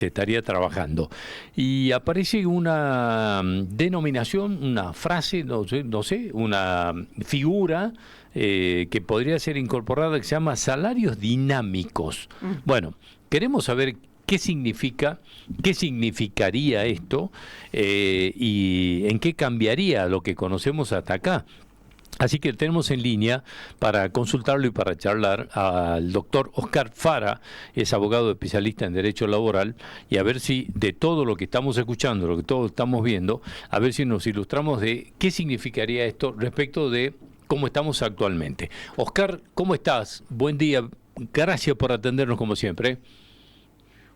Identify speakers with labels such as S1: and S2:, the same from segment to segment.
S1: se estaría trabajando. Y aparece una denominación, una frase, no sé, una figura que podría ser incorporada que se llama salarios dinámicos.
S2: Mm.
S1: Bueno, queremos saber qué significa, qué significaría esto y en qué cambiaría lo que conocemos hasta acá. Así que tenemos en línea para consultarlo y para charlar al doctor Oscar Fara, es abogado especialista en Derecho Laboral, y a ver si de todo lo que estamos escuchando, lo que todos estamos viendo, a ver si nos ilustramos de qué significaría esto respecto de cómo estamos actualmente. Oscar, ¿cómo estás? Buen día, gracias por atendernos como siempre.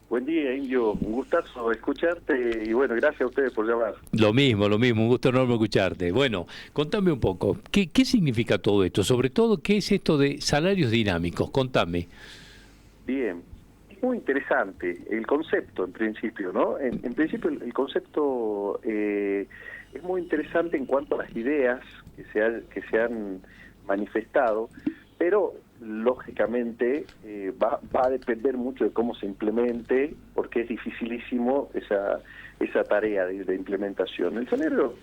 S3: Buen día, Indio. Un gustazo escucharte y bueno, gracias a ustedes por llamar.
S1: Lo mismo, un gusto enorme escucharte. Bueno, contame un poco, ¿qué significa todo esto? Sobre todo, ¿qué es esto de salarios dinámicos? Contame.
S3: Bien. Es muy interesante el concepto en principio, ¿no? En principio el concepto es muy interesante en cuanto a las ideas que se han manifestado, pero lógicamente va a depender mucho de cómo se implemente, porque es dificilísimo esa tarea de implementación. El salario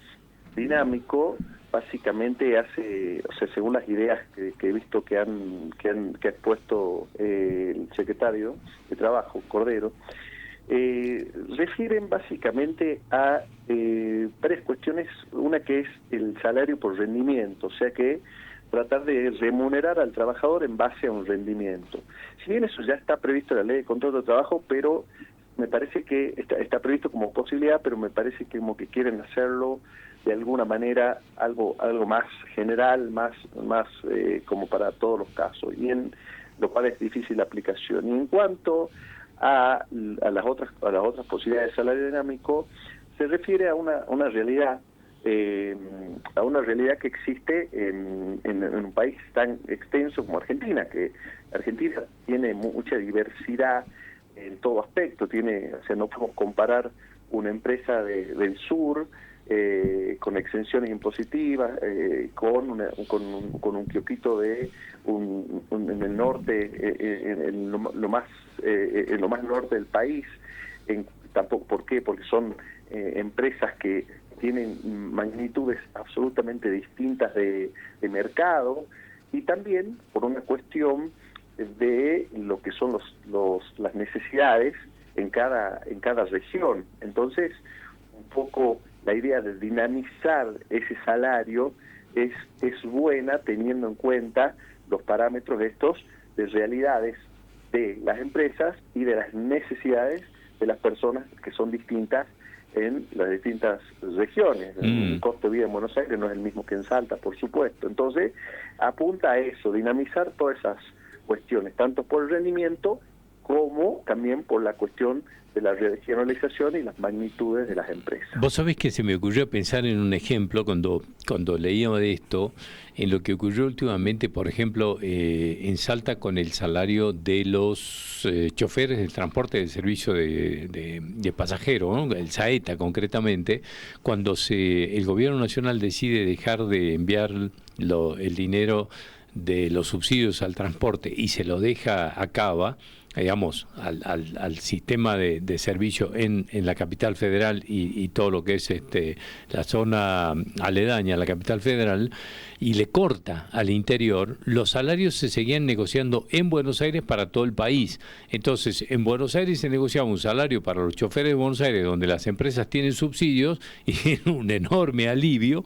S3: dinámico básicamente hace, o sea, según las ideas que he visto que ha expuesto el secretario de Trabajo, Cordero, refieren básicamente a varias cuestiones. Una que es el salario por rendimiento, o sea que tratar de remunerar al trabajador en base a un rendimiento. Si bien eso ya está previsto en la ley de contrato de trabajo, pero me parece que está previsto como posibilidad, pero me parece que como que quieren hacerlo de alguna manera algo más general, más como para todos los casos, y en lo cual es difícil la aplicación. Y en cuanto a las otras posibilidades de salario dinámico, se refiere a una realidad, a una realidad que existe en un país tan extenso como Argentina, que Argentina tiene mucha diversidad en todo aspecto. O sea, no podemos comparar una empresa del sur con exenciones impositivas, con un kiosquito en el norte, en lo más norte del país. Tampoco, ¿por qué? Porque son empresas que tienen magnitudes absolutamente distintas de mercado, y también por una cuestión de lo que son las necesidades en cada región. Entonces, un poco la idea de dinamizar ese salario es buena, teniendo en cuenta los parámetros estos de realidades de las empresas y de las necesidades de las personas, que son distintas en las distintas regiones. El costo de vida en Buenos Aires no es el mismo que en Salta, por supuesto. Entonces, apunta a eso, dinamizar todas esas cuestiones, tanto por el rendimiento como también por la cuestión de la regionalización y las magnitudes de las empresas.
S1: Vos sabés que se me ocurrió pensar en un ejemplo cuando leíamos de esto, en lo que ocurrió últimamente, por ejemplo, en Salta con el salario de los choferes del transporte del servicio de pasajeros, ¿no? El SAETA concretamente, cuando el gobierno nacional decide dejar de enviar el dinero de los subsidios al transporte y se lo deja a Cava, digamos, al sistema de servicio en la capital federal y todo lo que es la zona aledaña a la capital federal, y le corta al interior, los salarios se seguían negociando en Buenos Aires para todo el país. Entonces, en Buenos Aires se negociaba un salario para los choferes de Buenos Aires, donde las empresas tienen subsidios, y era un enorme alivio.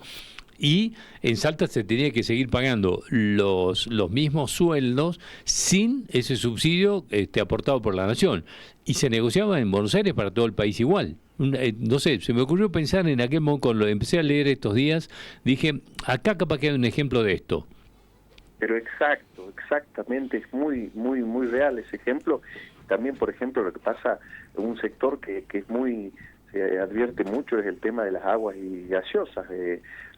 S1: Y en Salta se tenía que seguir pagando los mismos sueldos sin ese subsidio aportado por la nación. Y se negociaba en Buenos Aires para todo el país igual. No sé, se me ocurrió pensar en aquel momento, cuando lo empecé a leer estos días, dije, acá capaz que hay un ejemplo de esto.
S3: Pero exactamente, es muy real ese ejemplo. También, por ejemplo, lo que pasa en un sector que es muy... se advierte mucho, es el tema de las aguas y gaseosas.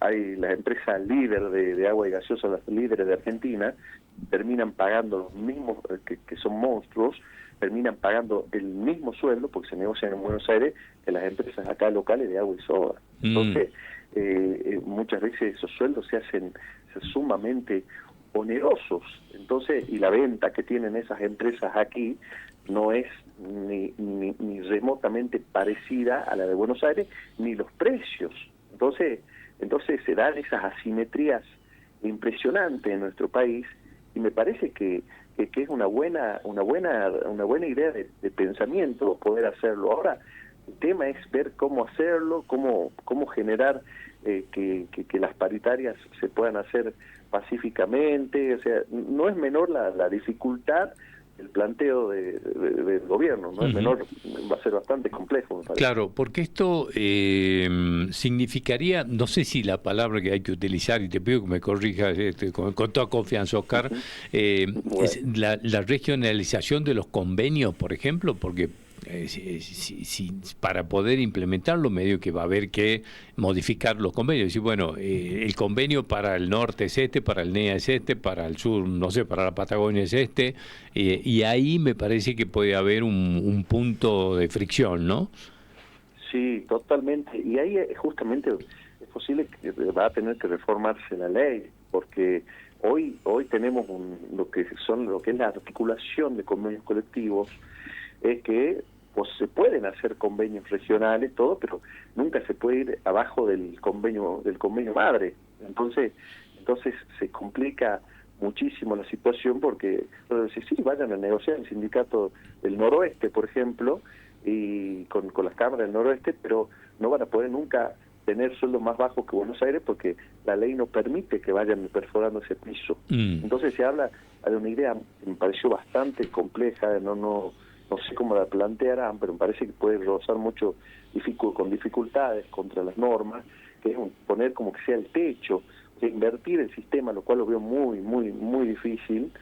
S3: Hay la empresa líder de agua y gaseosas, las líderes de Argentina, terminan pagando los mismos, que son monstruos, terminan pagando el mismo sueldo, porque se negocian en Buenos Aires, que las empresas acá locales de agua y soda. Entonces, muchas veces esos sueldos se hacen sumamente onerosos. Entonces, y la venta que tienen esas empresas aquí no es ni remotamente parecida a la de Buenos Aires, ni los precios. Entonces se dan esas asimetrías impresionantes en nuestro país, y me parece que es una buena idea de pensamiento poder hacerlo. Ahora, el tema es ver cómo hacerlo, cómo generar que las paritarias se puedan hacer pacíficamente. O sea, no es menor la dificultad el planteo del gobierno, no es menor, va a ser bastante complejo, me parece.
S1: Claro, porque esto significaría, no sé si la palabra que hay que utilizar, y te pido que me corrijas con toda confianza, Oscar,
S3: Bueno.
S1: es la regionalización de los convenios, por ejemplo, porque para poder implementarlo, medio que va a haber que modificar los convenios. Decir, bueno, el convenio para el norte es este, para el NEA es este, para el sur, no sé, para la Patagonia es este, y ahí me parece que puede haber un punto de fricción, ¿no?
S3: Sí, totalmente. Y ahí justamente es posible que va a tener que reformarse la ley, porque hoy tenemos lo que es la articulación de convenios colectivos, es que pues se pueden hacer convenios regionales, todo, pero nunca se puede ir abajo del convenio madre. Entonces se complica muchísimo la situación, porque sí, vayan a negociar el sindicato del noroeste, por ejemplo, y con las cámaras del noroeste, pero no van a poder nunca tener sueldos más bajos que Buenos Aires, porque la ley no permite que vayan perforando ese piso. Entonces se habla de una idea que me pareció bastante compleja, no sé cómo la plantearán, pero me parece que puede rozar mucho con dificultades contra las normas, que es poner como que sea el techo, invertir el sistema, lo cual lo veo muy difícil.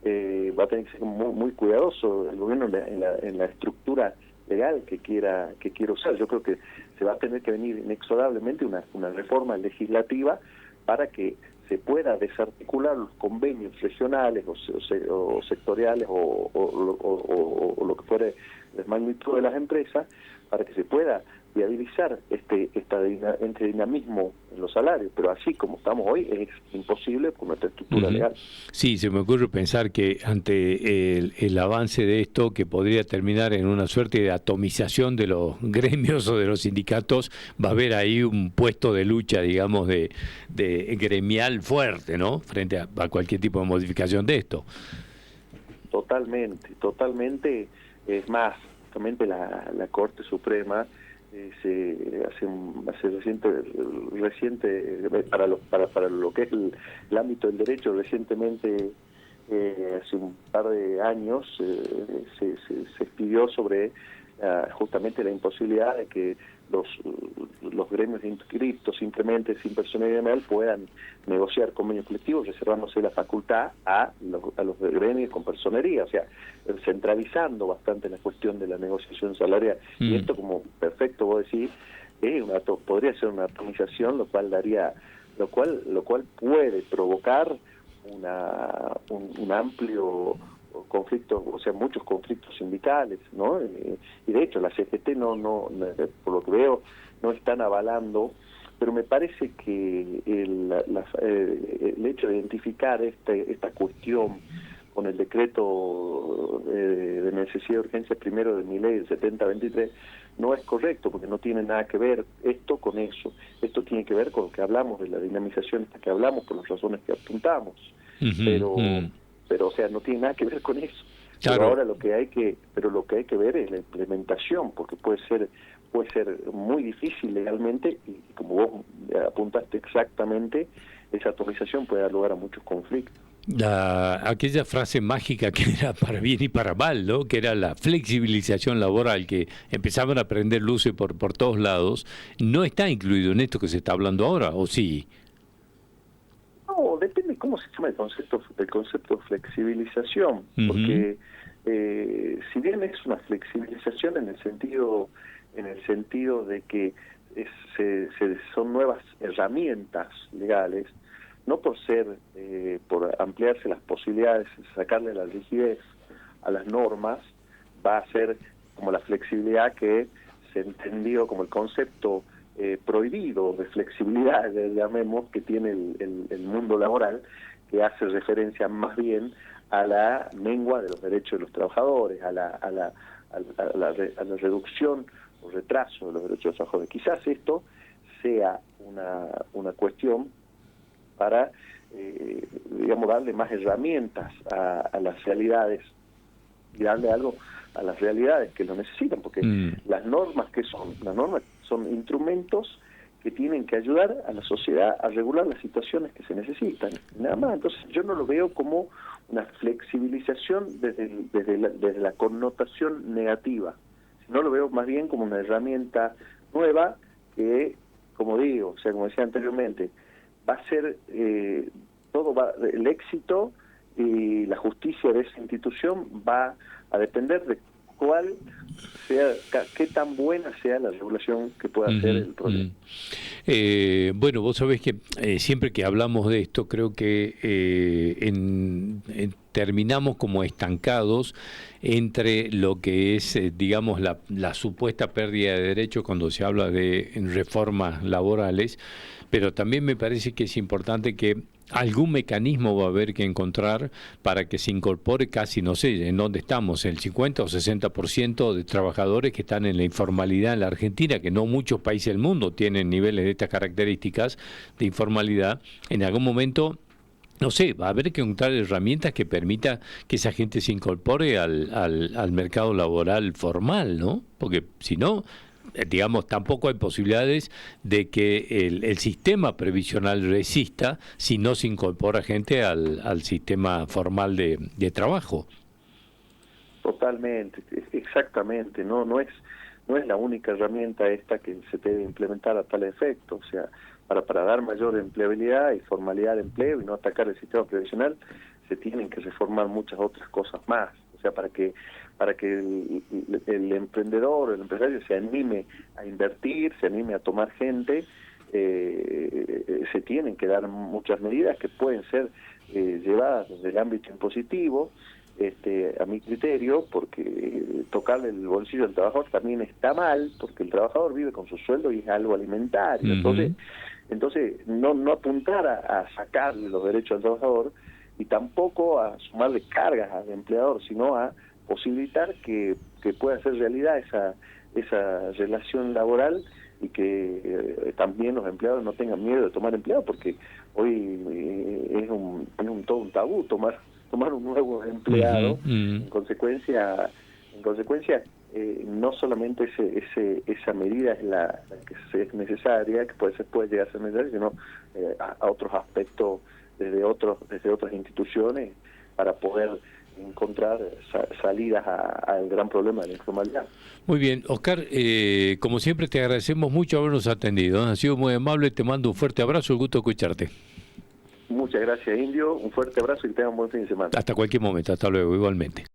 S3: Va a tener que ser muy cuidadoso el gobierno en la estructura legal que quiera usar. Yo creo que se va a tener que venir inexorablemente una reforma legislativa para que se pueda desarticular los convenios regionales o sectoriales o lo que fuere la magnitud de las empresas, para que se pueda viabilizar este dinamismo en los salarios, pero así como estamos hoy es imposible con nuestra estructura legal.
S1: Sí, se me ocurre pensar que ante el avance de esto, que podría terminar en una suerte de atomización de los gremios o de los sindicatos, va a haber ahí un puesto de lucha, digamos, de gremial fuerte, ¿no? Frente a cualquier tipo de modificación de esto.
S3: Totalmente. Es más, justamente la Corte Suprema hace reciente para lo que es el ámbito del derecho, recientemente, hace un par de años, se expidió sobre justamente la imposibilidad de que los gremios inscriptos simplemente sin personalidad legal puedan negociar convenios colectivos, reservándose la facultad a los gremios con personería, o sea, centralizando bastante la cuestión de la negociación salarial. Y esto, como perfecto vos decís, podría ser una atomización, lo cual puede provocar un amplio conflictos, o sea, muchos conflictos sindicales, ¿no? Y de hecho la CGT no por lo que veo no están avalando, pero me parece que el hecho de identificar esta cuestión con el decreto de necesidad de urgencia primero de mi ley del 7023 no es correcto, porque no tiene nada que ver esto con eso. Esto tiene que ver con lo que hablamos de la dinamización que hablamos, por las razones que apuntamos, pero o sea, no tiene nada que ver con eso. Claro. Pero ahora lo que hay que ver es la implementación, porque puede ser muy difícil legalmente, y como vos apuntaste exactamente, esa atomización puede dar lugar a muchos conflictos.
S1: Aquella frase mágica que era para bien y para mal, ¿no? Que era la flexibilización laboral, que empezaban a prender luces por todos lados, no está incluido en esto que se está hablando ahora, ¿o sí?
S3: No, depende cómo se llama el concepto de flexibilización, porque si bien es una flexibilización en el sentido de que son nuevas herramientas legales, no por ampliarse las posibilidades, sacarle la rigidez a las normas, va a ser como la flexibilidad que se entendió como el concepto prohibido de flexibilidad, llamemos, que tiene el mundo laboral, que hace referencia más bien a la mengua de los derechos de los trabajadores, a la reducción o retraso de los derechos de los trabajadores. Quizás esto sea una cuestión para, digamos, darle más herramientas a las realidades y darle algo a las realidades que lo necesitan, porque las normas son instrumentos que tienen que ayudar a la sociedad a regular las situaciones que se necesitan, nada más. Entonces yo no lo veo como una flexibilización desde la connotación negativa, sino lo veo más bien como una herramienta nueva que, como digo, o sea, como decía anteriormente, va a ser el éxito y la justicia de esa institución va a depender de qué tan buena sea la regulación que pueda hacer el problema.
S1: Bueno, vos sabés que siempre que hablamos de esto, creo que terminamos como estancados entre lo que es, digamos, la supuesta pérdida de derechos cuando se habla de reformas laborales, pero también me parece que es importante que algún mecanismo va a haber que encontrar para que se incorpore casi, no sé, en dónde estamos, el 50 o 60% de trabajadores que están en la informalidad en la Argentina, que no muchos países del mundo tienen niveles de estas características de informalidad. En algún momento, no sé, va a haber que encontrar herramientas que permita que esa gente se incorpore al mercado laboral formal, ¿no? Porque si no, digamos, tampoco hay posibilidades de que el sistema previsional resista si no se incorpora gente al sistema formal de trabajo.
S3: Totalmente, exactamente, no es la única herramienta esta que se debe implementar a tal efecto, o sea, para dar mayor empleabilidad y formalidad de empleo y no atacar el sistema previsional, se tienen que reformar muchas otras cosas más, o sea, para que el emprendedor, el empresario se anime a invertir, se anime a tomar gente, se tienen que dar muchas medidas que pueden ser llevadas desde el ámbito impositivo, a mi criterio, porque tocarle el bolsillo al trabajador también está mal, porque el trabajador vive con su sueldo y es algo alimentario. Entonces no apuntar a sacarle los derechos al trabajador y tampoco a sumarle cargas al empleador, sino a posibilitar que pueda ser realidad esa relación laboral y que también los empleados no tengan miedo de tomar empleado, porque hoy es todo un tabú tomar un nuevo empleado. En consecuencia no solamente esa medida es la que es necesaria, que puede llegar a ser necesaria, sino a otros aspectos desde otras instituciones para poder encontrar salidas al gran problema de la informalidad.
S1: Muy bien, Oscar, como siempre te agradecemos mucho habernos atendido, ha sido muy amable, te mando un fuerte abrazo, el gusto de escucharte.
S3: Muchas gracias, Indio, un fuerte abrazo y que tengan un buen fin de semana.
S1: Hasta cualquier momento, hasta luego, igualmente.